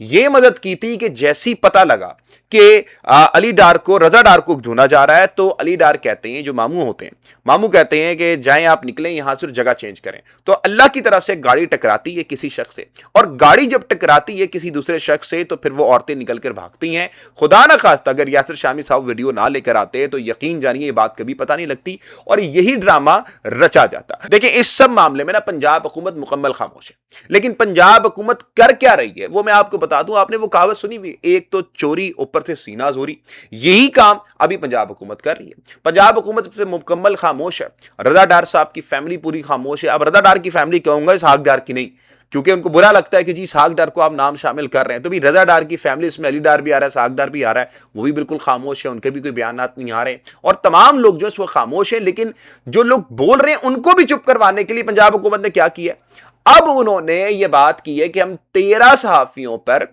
یہ مدد کی تھی کہ جیسی پتہ لگا کہ علی ڈار کو, رضا ڈار کو ڈھونڈا جا رہا ہے, تو علی ڈار کہتے ہیں, جو ماموں ہوتے ہیں, ماموں کہتے ہیں کہ جائیں آپ نکلیں یہاں سے, جگہ چینج کریں. تو اللہ کی طرف سے گاڑی ٹکراتی ہے کسی شخص سے, اور گاڑی جب ٹکراتی ہے کسی دوسرے شخص سے تو پھر وہ عورتیں نکل کر بھاگتی ہیں. خدا نہ خواستہ اگر یاسر شامی صاحب ویڈیو نہ لے کر آتے تو یقین جانیے یہ بات کبھی پتہ نہیں لگتی اور یہی ڈرامہ رچا جاتا. دیکھیں اس سب معاملے میں نا پنجاب حکومت مکمل خاموش ہے, لیکن پنجاب حکومت کر کیا رہی ہے وہ میں آپ کو بتا دوں. آپ نے وہ کہاوت سنی ہوئی, ایک تو چوری اوپر سے سینہ زوری, یہی کام ابھی پنجاب حکومت کر رہی ہے. پنجاب حکومت سے مکمل خاموش ہے. رضا ڈار صاحب کی فیملی پوری خاموش ہے. اب رضا ڈار کی فیملی کہوں گا, اسحاق ڈار کی نہیں, کیونکہ ان کو برا لگتا ہے کہ جی اسحاق ڈار کو آپ نام شامل کر رہے ہیں. تو بھی رضا ڈار کی فیملی, اس میں علی ڈار بھی آ رہا ہے, اسحاق ڈار بھی آ رہا ہے, وہ بھی بالکل خاموش ہے, ان کے بھی کوئی بیانات نہیں آ رہے, اور تمام لوگ جو اس وقت خاموش ہیں. لیکن جو لوگ بول رہے ہیں ان کو بھی چپ کروانے کے لیے پنجاب حکومت نے کیا کیا ہے, اب انہوں نے یہ بات کی ہے کہ ہم 13 صحافیوں پر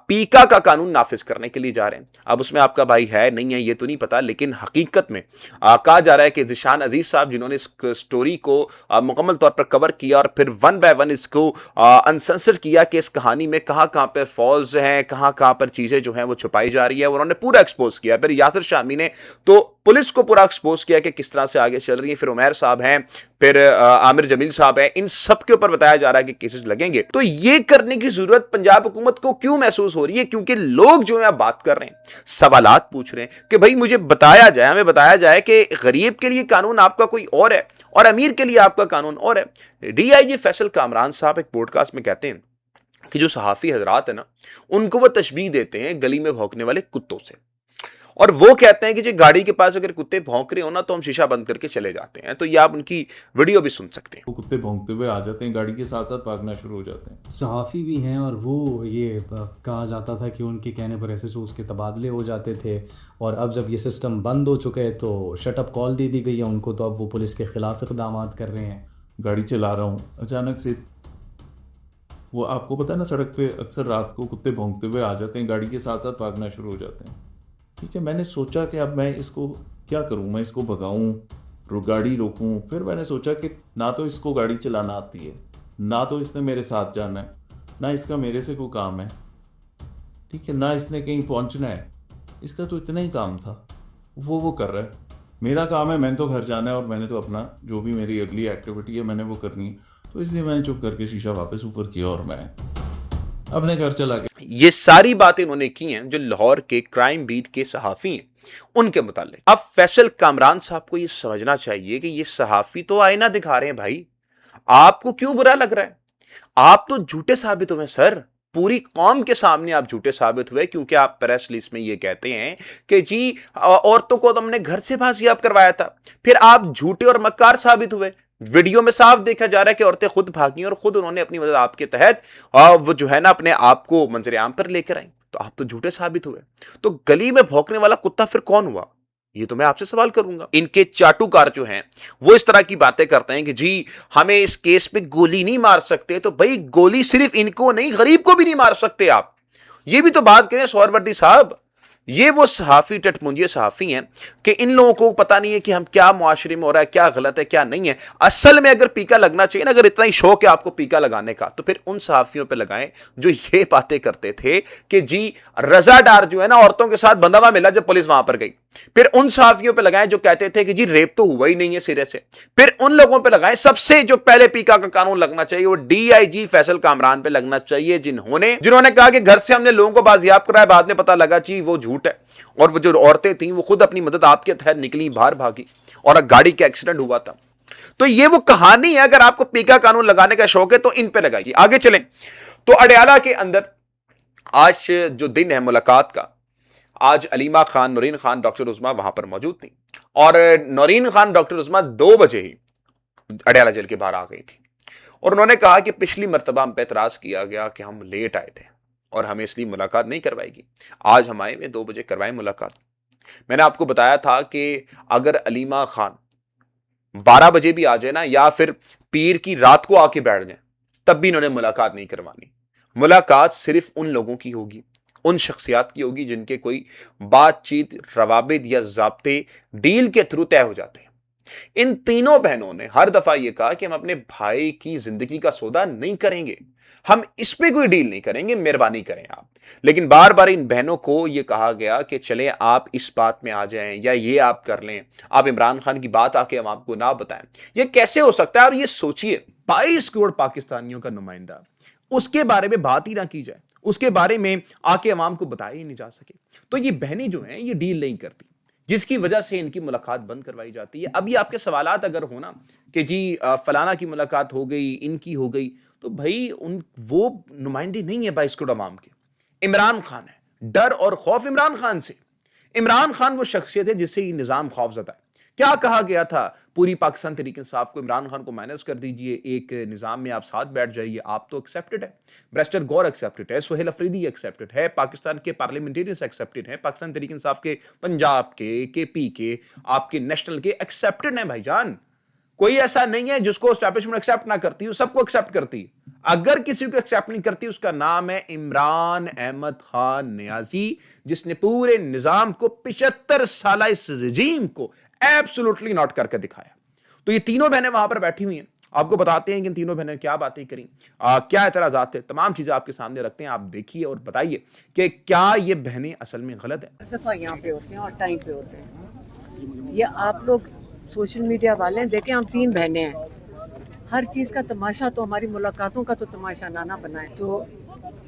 پیکا کا قانون نافذ کرنے کے لیے جا رہے ہیں. اب اس میں آپ کا بھائی ہے نہیں ہے یہ تو نہیں پتا, لیکن حقیقت میں کہا جا رہا ہے کہ ذیشان عزیز صاحب جنہوں نے اس سٹوری کو مکمل طور پر کور کیا اور پھر ون بائی ون اس کو انسنسر کیا کہ اس کہانی میں کہاں کہاں پر فالز ہیں, کہاں کہاں پر چیزیں جو ہیں وہ چھپائی جا رہی ہے, انہوں نے پورا ایکسپوز کیا. پھر یاسر شامی نے تو پولیس کو پورا ایکسپوز کیا کہ کس طرح سے آگے چل رہی ہے. پھر عمیر صاحب ہیں, پھر عامر جمیل صاحب ہیں, ان سب کے اوپر بتایا جا رہا ہے کہ کیسز لگیں گے. تو یہ کرنے کی ضرورت پنجاب حکومت کو کیوں محسوس ہو رہی ہے؟ کیونکہ لوگ جو ہیں بات کر رہے ہیں, سوالات پوچھ رہے ہیں کہ بھائی مجھے بتایا جائے, ہمیں بتایا جائے کہ غریب کے لیے قانون آپ کا کوئی اور ہے اور امیر کے لیے آپ کا قانون اور ہے. ڈی آئی جی فیصل کامران صاحب ایک پوڈ کاسٹ میں کہتے ہیں کہ جو صحافی حضرات ہیں نا, ان کو وہ تشبیہ دیتے ہیں گلی میں بھونکنے والے کتوں سے, اور وہ کہتے ہیں کہ جی گاڑی کے پاس اگر کتے بھونک رہے ہو نا تو ہم شیشہ بند کر کے چلے جاتے ہیں. تو یہ آپ ان کی ویڈیو بھی سن سکتے ہیں. وہ کتے بھونکتے ہوئے آ جاتے ہیں, گاڑی کے ساتھ ساتھ بھاگنا شروع ہو جاتے ہیں. صحافی بھی ہیں, اور وہ یہ کہا جاتا تھا کہ ان کے کہنے پر ایس ایس اوز کے تبادلے ہو جاتے تھے, اور اب جب یہ سسٹم بند ہو چکے ہے تو شٹ اپ کال دے دی گئی ہے ان کو, تو اب وہ پولیس کے خلاف اقدامات کر رہے ہیں. گاڑی چلا رہا ہوں, اچانک سے وہ آپ کو پتہ ہے نا, سڑک پہ اکثر رات کو کتے بھونکتے ہوئے آ جاتے ہیں, گاڑی کے ساتھ ساتھ بھاگنا شروع ہو جاتے ہیں. ٹھیک ہے, میں نے سوچا کہ اب میں اس کو کیا کروں, میں اس کو بھگاؤں, گاڑی روکوں. پھر میں نے سوچا کہ نہ تو اس کو گاڑی چلانا آتی ہے, نہ تو اس نے میرے ساتھ جانا ہے, نہ اس کا میرے سے کوئی کام ہے, ٹھیک ہے, نہ اس نے کہیں پہنچنا ہے, اس کا تو اتنا ہی کام تھا, وہ کر رہا ہے. میرا کام ہے, میں نے تو گھر جانا ہے, اور میں نے تو اپنا جو بھی میری اگلی ایکٹیویٹی ہے میں نے وہ کرنی ہے. تو اس لیے میں نے چپ کر کے شیشہ واپس اوپر کیا اور میں اپنے گھر چلا گیا. یہ ساری باتیں انہوں نے کی ہیں جو لاہور کے کرائم بیٹ کے صحافی ہیں ان کے متعلق. اب فیصل کامران صاحب کو یہ سمجھنا چاہیے کہ یہ صحافی تو آئینہ دکھا رہے ہیں بھائی, آپ کو کیوں برا لگ رہا ہے؟ آپ تو جھوٹے ثابت ہوئے سر, پوری قوم کے سامنے آپ جھوٹے ثابت ہوئے, کیونکہ آپ پریس ریلیز میں یہ کہتے ہیں کہ جی عورتوں کو تو ہم نے گھر سے بازیاب کروایا تھا. پھر آپ جھوٹے اور مکار ثابت ہوئے. ویڈیو میں صاف دیکھا جا رہا ہے کہ عورتیں خود بھاگی اور خود انہوں نے اپنی مدد آپ کے تحت وہ جو ہے نا اپنے آپ کو منظر عام پر لے کر آئیں. تو آپ تو جھوٹے ثابت ہوئے. تو گلی میں بھونکنے والا کتا پھر کون ہوا, یہ تو میں آپ سے سوال کروں گا. ان کے چاٹوکار جو ہیں وہ اس طرح کی باتیں کرتے ہیں کہ جی ہمیں اس کیس پہ گولی نہیں مار سکتے. تو بھائی گولی صرف ان کو نہیں, غریب کو بھی نہیں مار سکتے آپ. یہ بھی تو بات کریں سہروردی صاحب. یہ وہ صحافی ٹٹ منجے صحافی ہیں کہ ان لوگوں کو پتہ نہیں ہے کہ ہم کیا معاشرے میں ہو رہا ہے, کیا غلط ہے کیا نہیں ہے. اصل میں اگر پیکا لگنا چاہیے نا, اگر اتنا ہی شوق ہے آپ کو پیکا لگانے کا, تو پھر ان صحافیوں پہ لگائیں جو یہ باتیں کرتے تھے کہ جی رضا ڈار جو ہے نا عورتوں کے ساتھ بندہ ہوا ملا جب پولیس وہاں پر گئی. پھر ان صحافیوں پہ لگائیں جو کہتے تھے کہ جی ریپ تو ہوا ہی نہیں ہے سرے سے. پھر ان لوگوں پہ لگائیں, سب سے جو پہلے پیکا کا قانون لگنا چاہیے وہ ڈی آئی جی فیصل کامران پہ لگنا چاہیے, جنہوں نے کہا کہ گھر سے ہم نے لوگوں کو بازیاب کرایا, بعد میں پتہ لگا جی وہ جھوٹ ہے, اور وہ جو عورتیں تھیں وہ خود اپنی مدد آپ کے تحت نکلی, باہر بھاگی, اور گاڑی کا ایکسیڈنٹ ہوا تھا. تو یہ وہ کہانی ہے. اگر آپ کو پیکا قانون لگانے کا شوق ہے تو ان پہ لگائیے. آگے چلیں تو اڈیالہ کے اندر آج جو دن ہے ملاقات کا, آج علیمہ خان, نورین خان, ڈاکٹر عظمیٰ وہاں پر موجود تھیں, اور نورین خان ڈاکٹر عظمیٰ 2 بجے ہی اڈیالہ جیل کے باہر آ گئی تھی, اور انہوں نے کہا کہ پچھلی مرتبہ ہم پہ اعتراض کیا گیا کہ ہم لیٹ آئے تھے اور ہمیں اس لیے ملاقات نہیں کروائے گی. آج ہم آئے ہوئے 2 بجے کروائیں ملاقات. میں نے آپ کو بتایا تھا کہ اگر علیمہ خان 12 بجے بھی آ جائے نا, یا پھر پیر کی رات کو آ کے بیٹھ جائیں, تب بھی انہوں نے ملاقات نہیں کروانی. ملاقات صرف ان لوگوں کی ہوگی, ان شخصیات کی ہوگی جن کے کوئی بات چیت, روابط یا ضابطے ڈیل کے تھرو طے ہو جاتے ہیں. ان تینوں بہنوں نے ہر دفعہ یہ کہا کہ ہم اپنے بھائی کی زندگی کا سودا نہیں کریں گے, ہم اس پہ کوئی ڈیل نہیں کریں گے, مہربانی کریں آپ. لیکن بار بار ان بہنوں کو یہ کہا گیا کہ چلیں آپ اس بات میں آ جائیں یا یہ آپ کر لیں, آپ عمران خان کی بات آ کے ہم آپ کو نہ بتائیں. یہ کیسے ہو سکتا ہے؟ آپ یہ سوچئے, 22 کروڑ پاکستانیوں کا نمائندہ, اس کے بارے میں بات ہی نہ کی جائے, اس کے بارے میں آ کے عوام کو بتایا ہی نہیں جا سکے. تو یہ بہنیں جو ہیں یہ ڈیل نہیں کرتی, جس کی وجہ سے ان کی ملاقات بند کروائی جاتی ہے. اب یہ آپ کے سوالات اگر ہونا کہ جی فلانا کی ملاقات ہو گئی, ان کی ہو گئی, تو بھائی وہ نمائندے نہیں ہے 22 کروڑ عوام کے. عمران خان ہے, ڈر اور خوف عمران خان سے. عمران خان وہ شخصیت ہے جس سے یہ نظام خوف زدہ ہے. کیا کہا گیا تھا پوری پاکستان تحریک انصاف کو, عمران خان کو مائنس کر دیجئے, ایک نظام میں آپ ساتھ بیٹھ جائیے, آپ تو ایکسیپٹڈ ہے, بریسٹر گور ایکسیپٹڈ ہے, سہیل افریدی ایکسیپٹڈ ہے, پاکستان کے پارلیمنٹیرینز ایکسیپٹڈ ہیں, پاکستان تحریک انصاف کے پنجاب کے پی کے, آپ کے نیشنل کے ایکسیپٹڈ ہیں بھائی جان. کوئی ایسا نہیں ہے جس کو اسٹیبلشمنٹ ایکسیپٹ نہ کرتی ہو, سب کو ایکسیپٹ کرتی. اگر کسی کو ایکسیپٹ نہیں کرتی, اس کا نام ہے عمران احمد خان نیازی, جس نے پورے نظام کو 75 سالہ اس رجیم کو ایبسولوٹلی نوٹ کر کے دکھایا. تو یہ تینوں بہنیں وہاں پر بیٹھی ہوئی ہیں, آپ کو بتاتے ہیں کہ ان تینوں بہنیں کیا باتیں کریں, کیا اعتراضات تھے, تمام چیزیں آپ کے سامنے رکھتے ہیں. آپ دیکھیے اور بتائیے کہ کیا یہ بہنیں اصل میں غلط ہیں. ہر دفعہ یہاں پہ ہوتے ہیں اور ٹائم پہ ہوتے ہیں. یہ آپ لوگ سوشل میڈیا والے دیکھیں, ہم 3 بہنیں ہیں, ہر چیز کا تماشا تو ہماری ملاقاتوں کا تو تماشا نہ بنائیں. تو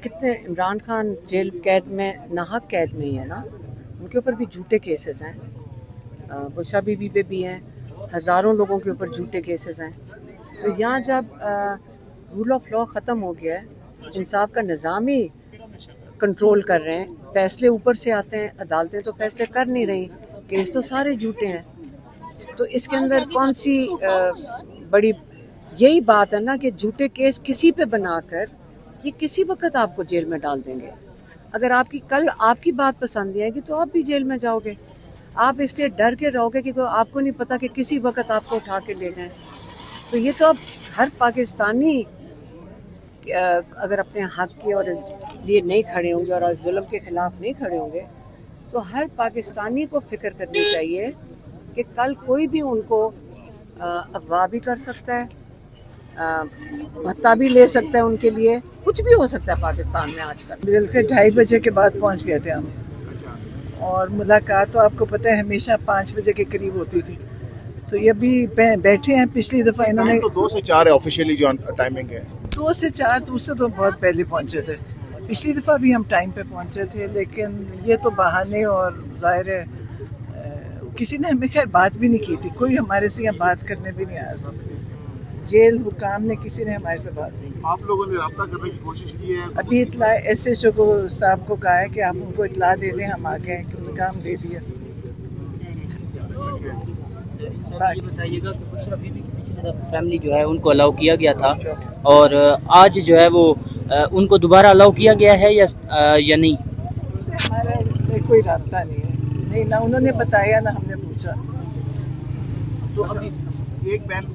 کتنے عمران خان جیل قید میں, ناحق قید میں ہی ہے نا, ان کے اوپر بھی جھوٹے کیسز ہیں, بشرا بی بی پہ بھی ہیں, ہزاروں لوگوں کے اوپر جھوٹے کیسز ہیں. تو یہاں جب رول آف لا ختم ہو گیا ہے, انصاف کا نظام ہی کنٹرول کر رہے ہیں, فیصلے اوپر سے آتے ہیں, عدالتیں تو فیصلے کر نہیں رہی, کیس تو سارے جھوٹے ہیں. تو اس کے اندر کون سی بڑی یہی بات ہے نا کہ جھوٹے کیس کسی پہ بنا کر یہ کسی وقت آپ کو جیل میں ڈال دیں گے. اگر آپ کی کل آپ کی بات پسند نہیں آئے گی تو آپ بھی جیل میں جاؤ گے. آپ اس لیے ڈر کے رہو گے کہ آپ کو نہیں پتا کہ کسی وقت آپ کو اٹھا کے لے جائیں. تو یہ تو اب ہر پاکستانی اگر اپنے حق کے اور لیے نہیں کھڑے ہوں گے اور ظلم کے خلاف نہیں کھڑے ہوں گے, تو ہر پاکستانی کو فکر کرنی چاہیے کہ کل کوئی بھی ان کو اغوا بھی کر سکتا ہے, بھتہ بھی لے سکتا ہے, ان کے لیے کچھ بھی ہو سکتا ہے پاکستان میں آج کل. بدل کے 2:30 بجے کے بعد پہنچ گئے تھے ہم, اور ملاقات تو آپ کو پتہ ہے ہمیشہ 5 بجے کے قریب ہوتی تھی. تو یہ بھی بیٹھے ہیں. پچھلی دفعہ انہوں نے 2 سے 4 ہے آفیشیلی جو ٹائمنگ ہے, 2 سے 4, تو اس سے تو بہت پہلے پہنچے تھے. پچھلی دفعہ بھی ہم ٹائم پہ پہنچے تھے, لیکن یہ تو بہانے, اور ظاہر ہے کسی نے ہمیں خیر بات بھی نہیں کی تھی, کوئی ہمارے سے یہاں بات کرنے بھی نہیں آیا تھا. جیل حکام نے کسی نے ہمارے سے بات نہیں کی. آپ لوگوں نے رابطہ کرنے کی کوشش کی ہے؟ ابھی اطلاع SHO کو صاحب کو کہا ہے کہ آپ ان کو اطلاع دے دیں, ہم آگے ہیں, کہ ان کا ہم دے دیا. یہ بتائیے گا کہ بشرا بی بی کی پچھلی فیملی جو ہے ان کو الاؤ کیا گیا تھا, اور آج جو ہے وہ ان کو دوبارہ الاؤ کیا گیا ہے یا نہیں؟ اس سے ہمارا کوئی رابطہ نہیں ہے, نہیں, نہ انہوں نے بتایا نہ ہم نے پوچھا. تو ابھی ایک بہن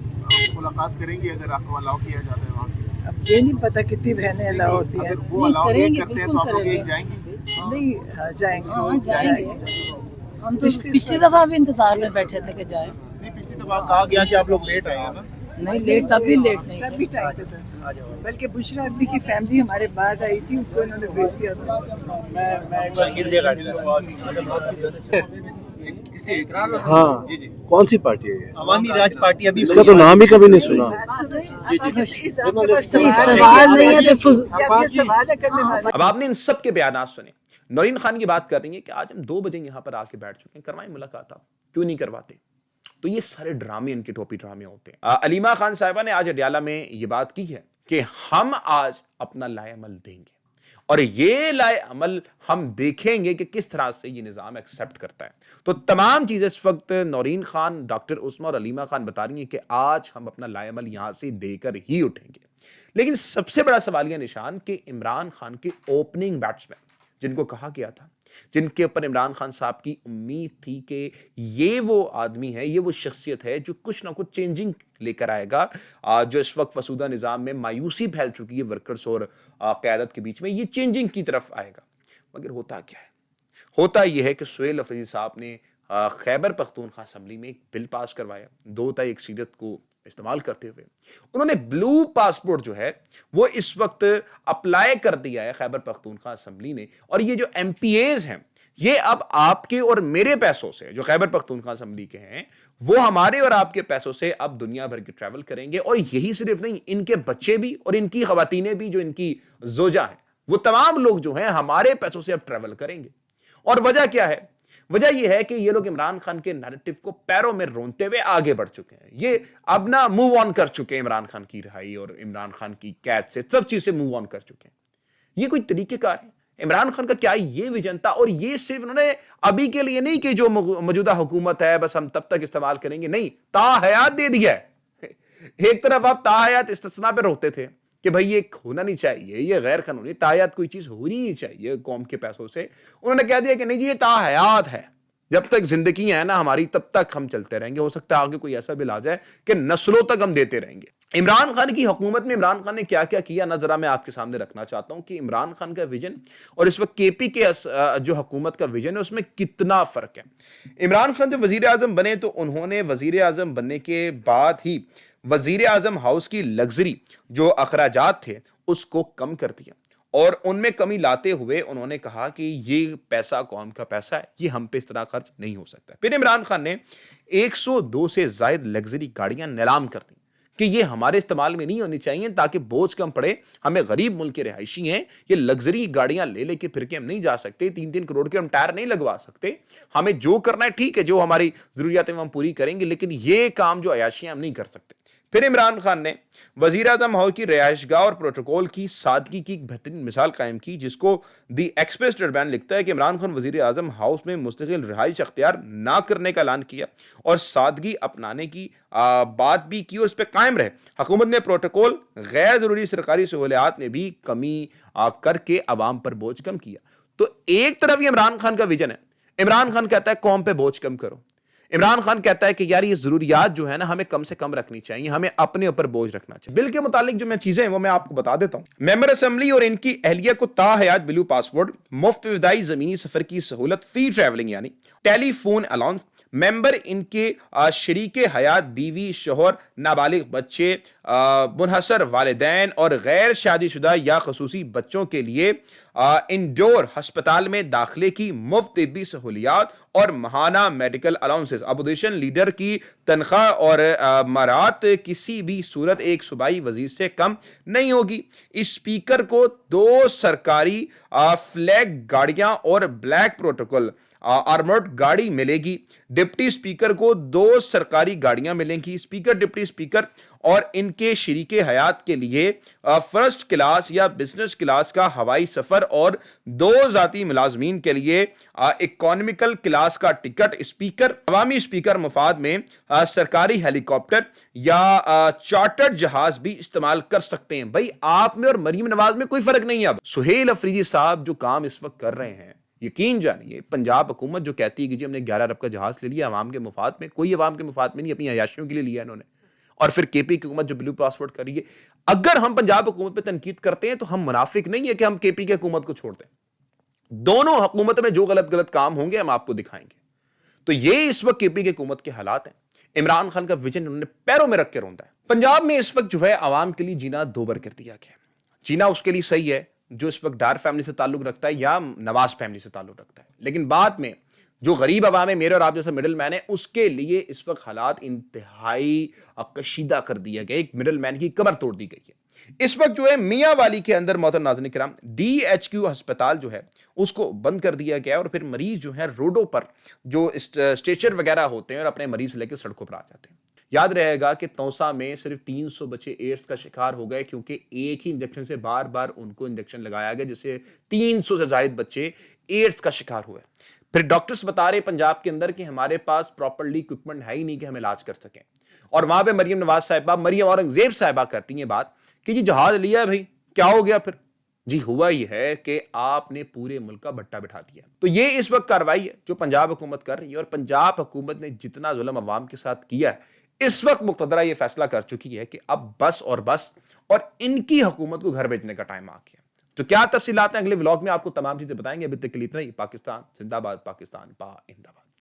ملاقات کریں گی اگر آپ کو الاؤ کیا جاتا ہے وہاں سے؟ اب یہ نہیں پتا کتنی بہنیں الاؤ ہوتی ہیں. اگر وہ الاؤ نہیں کرتے ہیں تو آپ لوگ ایک جائیں گے؟ نہیں, ہاں جائیں گے. ہم تو پچھلی دفعہ بھی انتظار میں بیٹھے تھے کہ جائیں. نہیں, پچھلی دفعہ کہا گیا کہ آپ لوگ لیٹ آئے ہیں نا. نہیں لیٹ, تب بھی لیٹ نہیں تب بھی ٹائم پہ تھا. بلکہ بشرا ابھی کی فیملی ہمارے بعد آئی تھی, ان کو انہوں نے بھیج دیا تھا. ہاں, کون سی پارٹی ہے یہ؟ عوامی راج پارٹی. ابھی اس کا تو نام ہی کبھی نہیں سنا. سوال نہیں ہے, سوال ہے کرنے والا. اب آپ نے ان سب کے بیانات سنے. نورین خان کی بات کر رہی ہیں کہ آج ہم 2 بجے یہاں پر آ کے بیٹھ چکے ہیں, کروائیں ملاقات, آپ کیوں نہیں کرواتے؟ تو یہ سارے ڈرامے ان کے ٹوپی ڈرامے ہوتے ہیں. علیمہ خان صاحبہ نے آج اڈیالہ میں یہ بات کی ہے کہ ہم آج اپنا لائے عمل دیں گے, اور یہ لائے عمل ہم دیکھیں گے کہ کس طرح سے یہ نظام ایکسیپٹ کرتا ہے. تو تمام چیزیں اس وقت نورین خان, ڈاکٹر عثمہ اور علیمہ خان بتا رہی ہیں کہ آج ہم اپنا لائے عمل یہاں سے دے کر ہی اٹھیں گے. لیکن سب سے بڑا سوالیہ نشان کہ عمران خان کے اوپننگ بیٹسمین, جن کو کہا گیا تھا, جن کے اوپر عمران خان صاحب کی امید تھی کہ یہ وہ آدمی ہے, یہ وہ شخصیت ہے جو کچھ نہ کچھ چینجنگ لے کر آئے گا, جو اس وقت فسودہ نظام میں مایوسی پھیل چکی ہے ورکرز اور قیادت کے بیچ میں, یہ چینجنگ کی طرف آئے گا. مگر ہوتا کیا ہے؟ ہوتا یہ ہے کہ سہیل افریدی صاحب نے خیبر پختونخوا اسمبلی میں ایک بل پاس کروایا 2x کو استعمال کرتے ہوئے. انہوں نے بلو پاسپورٹ جو ہے وہ اس وقت اپلائی کر دیا ہے خیبر پختونخوا اسمبلی نے, اور یہ جو ایم پی ایز ہیں یہ اب آپ کے اور میرے پیسوں سے, جو خیبر پختونخوا اسمبلی کے ہیں وہ ہمارے اور آپ کے پیسوں سے اب دنیا بھر کے ٹریول کریں گے. اور یہی صرف نہیں, ان کے بچے بھی اور ان کی خواتینیں بھی, جو ان کی زوجہ ہیں, وہ تمام لوگ جو ہیں ہمارے پیسوں سے اب ٹریول کریں گے. اور وجہ کیا ہے؟ وجہ یہ ہے کہ یہ لوگ عمران خان کے نیریٹو کو پیروں میں رونتے ہوئے آگے بڑھ چکے ہیں. یہ اب نہ موو آن کر چکے ہیں عمران خان کی رہائی اور عمران خان کی قید سے, سب چیز سے موو آن کر چکے ہیں. یہ کوئی طریقہ کار ہے؟ عمران خان کا کیا یہ ویژن تھا؟ اور یہ صرف انہوں نے ابھی کے لیے نہیں کہ جو موجودہ حکومت ہے بس ہم تب تک استعمال کریں گے, نہیں, تا حیات دے دیا ہے. ایک طرف آپ تا حیات استثناء پہ روکتے تھے کہ بھائی یہ ہونا نہیں چاہیے, یہ غیر قانونی, تا حیات کوئی چیز ہونی نہیں چاہیے قوم کے پیسوں سے. انہوں نے کہہ دیا کہ نہیں جی یہ تا حیات ہے, جب تک زندگی ہے نا ہماری تب تک ہم چلتے رہیں گے. ہو سکتا ہے آگے کوئی ایسا بل آ جائے کہ نسلوں تک ہم دیتے رہیں گے. عمران خان کی حکومت میں عمران خان نے کیا کیا کیا نا, ذرا میں آپ کے سامنے رکھنا چاہتا ہوں کہ عمران خان کا ویژن اور اس وقت کے پی کے جو حکومت کا ویژن ہے اس میں کتنا فرق ہے. عمران خان جب وزیر اعظم بنے تو انہوں نے وزیر اعظم بننے کے بعد ہی وزیر اعظم ہاؤس کی لگژری جو اخراجات تھے اس کو کم کر دیا, اور ان میں کمی لاتے ہوئے انہوں نے کہا کہ یہ پیسہ قوم کا پیسہ ہے, یہ ہم پہ اس طرح خرچ نہیں ہو سکتا. پھر عمران خان نے 102 سے زائد لگژری گاڑیاں نیلام کر دیں کہ یہ ہمارے استعمال میں نہیں ہونی چاہیے تاکہ بوجھ کم پڑے. ہمیں غریب ملک کے رہائشی ہیں, یہ لگژری گاڑیاں لے کے پھر کے ہم نہیں جا سکتے, 3-3 کروڑ کے ہم ٹائر نہیں لگوا سکتے. ہمیں جو کرنا ہے ٹھیک ہے, جو ہماری ضروریات ہیں ہم پوری کریں گے, لیکن یہ کام جو عیاشیاں ہم نہیں کر سکتے. پھر عمران خان نے وزیر اعظم ہاؤس کی رہائش گاہ اور پروٹوکول کی سادگی کی ایک بہترین مثال قائم کی, جس کو دی ایکسپریس ٹربیون لکھتا ہے کہ عمران خان وزیر اعظم ہاؤس میں مستقل رہائش اختیار نہ کرنے کا اعلان کیا اور سادگی اپنانے کی بات بھی کی اور اس پہ قائم رہے. حکومت نے پروٹوکول, غیر ضروری سرکاری سہولیات میں بھی کمی کر کے عوام پر بوجھ کم کیا. تو ایک طرف یہ عمران خان کا ویژن ہے, عمران خان کہتا ہے قوم پہ بوجھ کم کرو, عمران خان کہتا ہے کہ یار یہ ضروریات جو ہے نا ہمیں کم سے کم رکھنی چاہیے, ہمیں اپنے اوپر بوجھ رکھنا چاہیے. بل کے متعلق جو میں چیزیں ہیں وہ میں آپ کو بتا دیتا ہوں. ممبر اسمبلی اور ان کی اہلیہ کو تا حیات بلو پاسپورٹ, مفت ابتدائی زمینی سفر کی سہولت, فری ٹریولنگ یعنی ٹیلی فون الاؤنس, ممبر ان کے شریک حیات, بیوی, شوہر, نابالغ بچے, منحصر والدین اور غیر شادی شدہ یا خصوصی بچوں کے لیے انڈور ہسپتال میں داخلے کی مفت طبی سہولیات اور ماہانہ میڈیکل الاؤنسز. اپوزیشن لیڈر کی تنخواہ اور مراعات کسی بھی صورت ایک صوبائی وزیر سے کم نہیں ہوگی. اسپیکر کو 2 سرکاری فلیگ گاڑیاں اور بلیک پروٹوکول آرمرڈ گاڑی ملے گی. ڈپٹی اسپیکر کو 2 سرکاری گاڑیاں ملیں گی. اسپیکر, ڈپٹی اسپیکر اور ان کے شریک حیات کے لیے فرسٹ کلاس یا بزنس کلاس کا ہوائی سفر اور 2 ذاتی ملازمین کے لیے اکانومیکل کلاس کا ٹکٹ. اسپیکر عوامی اسپیکر مفاد میں سرکاری ہیلی کاپٹر یا چارٹرڈ جہاز بھی استعمال کر سکتے ہیں. بھائی آپ میں اور مریم نواز میں کوئی فرق نہیں ہے. اب سہیل افریدی صاحب جو کام اس وقت کر رہے ہیں, یقین جانیے پنجاب حکومت جو کہتی ہے کہ جی ہم نے 11 ارب کا جہاز لے لیا عوام کے مفاد میں, کوئی عوام کے مفاد میں نہیں, اپنی عیاشیوں کے لیے لیا انہوں نے. اور پھر کے پی کی حکومت جو بلو پاسپورٹ کر رہی ہے, اگر ہم پنجاب حکومت پہ تنقید کرتے ہیں تو ہم منافق نہیں ہے کہ ہم کے پی کی حکومت کو چھوڑ دیں. دونوں حکومت میں جو غلط کام ہوں گے ہم آپ کو دکھائیں گے. تو یہ اس وقت کے پی کی حکومت کے حالات ہیں. عمران خان کا ویژن انہوں نے پیروں میں رکھ کے روندا ہے. پنجاب میں اس وقت جو ہے عوام کے لیے جینا دوبر کر دیا گیا. جینا اس کے لیے صحیح ہے جو اس وقت ڈار فیملی سے تعلق رکھتا ہے یا نواز فیملی سے تعلق رکھتا ہے, لیکن بعد میں جو غریب عوام ہے, میرے اور آپ جیسا مڈل مین ہے, اس کے لیے اس وقت حالات انتہائی کشیدہ کر دیا گیا. ایک مڈل مین کی کمر توڑ دی گئی ہے. اس وقت جو ہے میاں والی کے اندر محترم ناظرین کرام DHQ ہسپتال جو ہے اس کو بند کر دیا گیا, اور پھر مریض جو ہے روڈوں پر جو اسٹریچر وغیرہ ہوتے ہیں اور اپنے مریض لے کے سڑکوں پر آ جاتے ہیں. یاد رہے گا کہ توسا میں صرف 300 بچے ایڈز کا شکار ہو گئے کیونکہ ایک ہی انجیکشن سے بار بار ان کو انجیکشن لگایا گیا, جس سے 300 سے زائد بچے ایڈز کا شکار ہوئے. پھر ڈاکٹرز بتا رہے پنجاب کے اندر کہ ہمارے پاس پراپرلی اکوپمنٹ ہے ہی نہیں کہ ہم علاج کر سکیں. اور وہاں پہ مریم نواز صاحبہ, مریم اورنگزیب صاحبہ کرتی ہیں بات کہ جی جہاز لیا ہے بھائی, کیا ہو گیا پھر؟ جی ہوا یہ ہے کہ آپ نے پورے ملک کا بٹا بٹھا دیا. تو یہ اس وقت کارروائی ہے جو پنجاب حکومت کر رہی ہے, اور پنجاب حکومت نے جتنا ظلم عوام کے ساتھ کیا ہے اس وقت مقتدرہ یہ فیصلہ کر چکی ہے کہ اب بس اور بس, اور ان کی حکومت کو گھر بھیجنے کا ٹائم آ گیا. تو کیا تفصیلات ہیں اگلے ولاگ میں آپ کو تمام چیزیں بتائیں گے. ابھی تک کے لیے اتنا ہی. پاکستان زندہ باد, پاکستان پا زندہ باد.